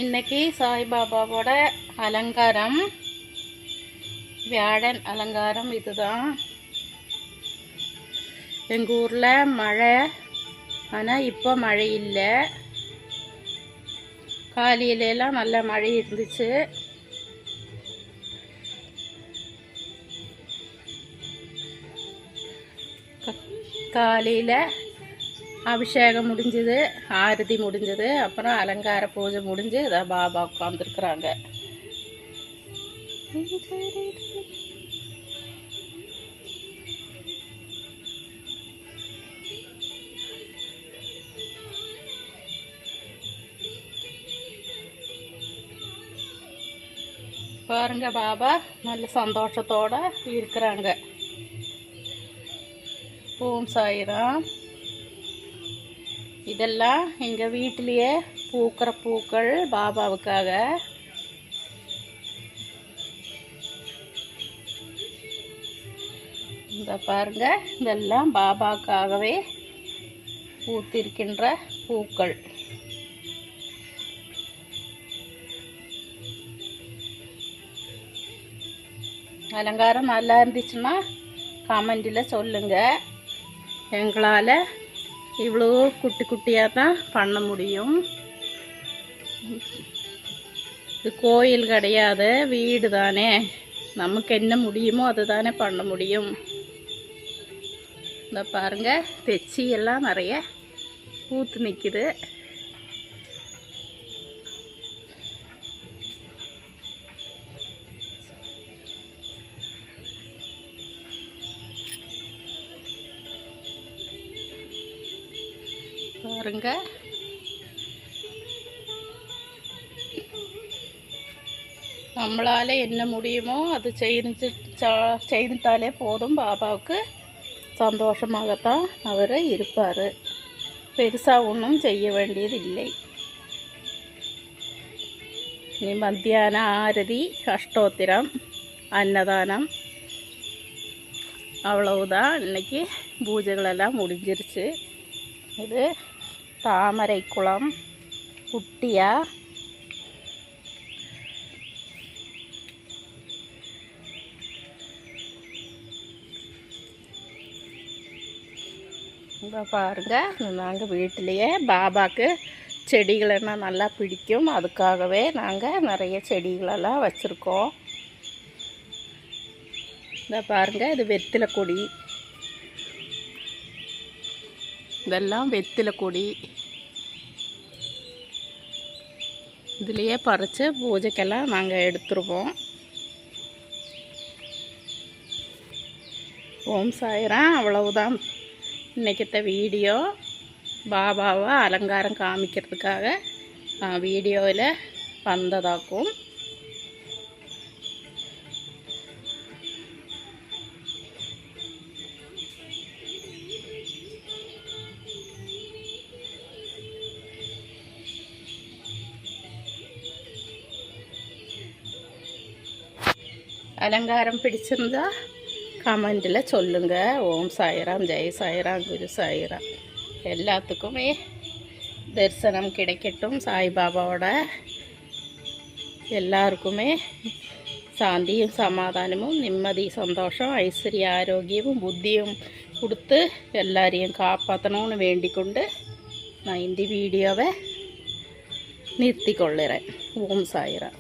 இன்னைக்கு சாய்பாபாவோட அலங்காரம், வியாழன் அலங்காரம். இதுதான் எங்கள் ஊரில் மழை, ஆனால் இப்போ மழை இல்லை. காலையிலலாம் நல்ல மழை இருந்துச்சு. காலையில் அபிஷேகம் முடிஞ்சது, ஆரதி முடிஞ்சது, அப்புறம் அலங்கார பூஜை முடிஞ்சு இதான் பாபா உட்காந்துருக்குறாங்க. பாருங்க, பாபா நல்ல சந்தோஷத்தோட இருக்கிறாங்க. ஓம் சாய்ராம். இதெல்லாம் எங்கள் வீட்டிலேயே பூக்கிற பூக்கள் பாபாவுக்காக. இந்த பாருங்க, இதெல்லாம் பாபாவுக்காகவே பூத்திருக்கின்ற பூக்கள். அலங்காரம் நல்லா இருந்துச்சுன்னா கமெண்டில் சொல்லுங்கள். எங்களால் இவ்வளோ குட்டி குட்டியாக தான் பண்ண முடியும். இது கோயில் கிடையாது, வீடு தானே. நமக்கு என்ன முடியுமோ அது தானே பண்ண முடியும். இந்த பாருங்க, தெச்சி எல்லாம் நிறைய பூத்து நிற்குது. பாருங்க, நம்மளால என்ன முடியுமோ அது செய்துட்டாலே போதும். பாபாவுக்கு சந்தோஷமாகத்தான் அவர் இருப்பார். பெருசாக ஒன்றும் செய்ய வேண்டியது இல்லை. இனி மத்தியான ஆரதி, அஷ்டோத்திரம், அன்னதானம், அவ்வளவுதான். இன்னைக்கு பூஜைகளெல்லாம் முடிஞ்சிருச்சு. இது தாமரை குளம் குட்டியா. இப்போ பாருங்க, நாங்கள் வீட்டிலையே பாபாவுக்கு செடிகளெல்லாம் நல்லா பிடிக்கும். அதுக்காகவே நாங்கள் நிறைய செடிகளெல்லாம் வச்சுருக்கோம். இந்த பாருங்க, இது வெற்றிலை கொடி. இதெல்லாம் வெற்றிலை கொடி. இதுலேயே பறித்து பூஜைக்கெல்லாம் நாங்கள் எடுத்துருவோம். ஓம் சாய்ராம். அவ்வளவுதான் இன்றைக்கிட்ட வீடியோ. பாபாவை அலங்காரம் காமிக்கிறதுக்காக வீடியோவில் வந்ததாக்கும். அலங்காரம் பிடிச்சிருந்தா கமெண்டில் சொல்லுங்கள். ஓம் சாய்ராம், ஜெய் சாய்ராம், குரு சாய்ராம். எல்லாத்துக்குமே தரிசனம் கிடைக்கட்டும். சாய்பாபாவோட எல்லாருக்குமே சாந்தியும் சமாதானமும், நிம்மதி, சந்தோஷம், ஐஸ்வர்ய, ஆரோக்கியமும் புத்தியும் கொடுத்து எல்லாரையும் காப்பாற்றணும்னு வேண்டிக்கொண்டு நான் இந்த வீடியோவை நிறுத்தி கொள்ளுறேன். ஓம் சாய்ராம்.